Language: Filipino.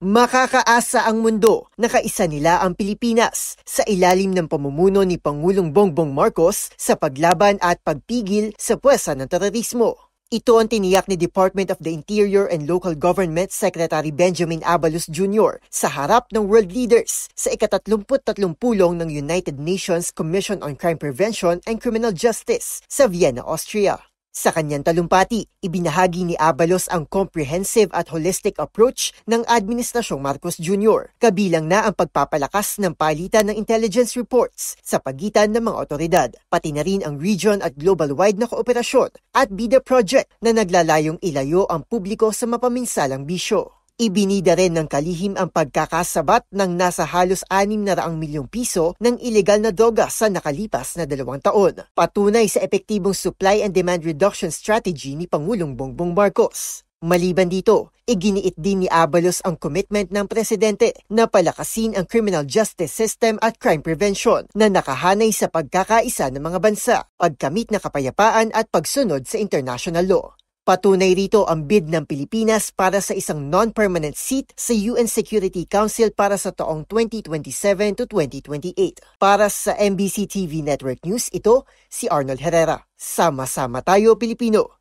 Makakaasa ang mundo na kaisa nila ang Pilipinas sa ilalim ng pamumuno ni Pangulong Bongbong Marcos sa paglaban at pagpigil sa puwersa ng terorismo. Ito ang tiniyak ni Department of the Interior and Local Government Secretary Benjamin Abalos Jr. sa harap ng world leaders sa ika-33 pulong ng United Nations Commission on Crime Prevention and Criminal Justice sa Vienna, Austria. Sa kanyang talumpati, ibinahagi ni Abalos ang comprehensive at holistic approach ng Administrasyong Marcos Jr. Kabilang na ang pagpapalakas ng palitan ng intelligence reports sa pagitan ng mga otoridad, pati na rin ang region at global-wide na kooperasyon at BIDA project na naglalayong ilayo ang publiko sa mapaminsalang bisyo. Ibinida rin ng kalihim ang pagkakasabat ng nasa halos 600 milyong piso ng ilegal na droga sa nakalipas na 2 taon. Patunay sa epektibong supply and demand reduction strategy ni Pangulong Bongbong Marcos. Maliban dito, iginiit din ni Abalos ang commitment ng presidente na palakasin ang criminal justice system at crime prevention na nakahanay sa pagkakaisa ng mga bansa, pagkamit na kapayapaan at pagsunod sa international law. Patunay rito ang bid ng Pilipinas para sa isang non-permanent seat sa UN Security Council para sa taong 2027 to 2028. Para sa MBC TV Network News, ito si Arnold Herrera. Sama-sama tayo, Pilipino.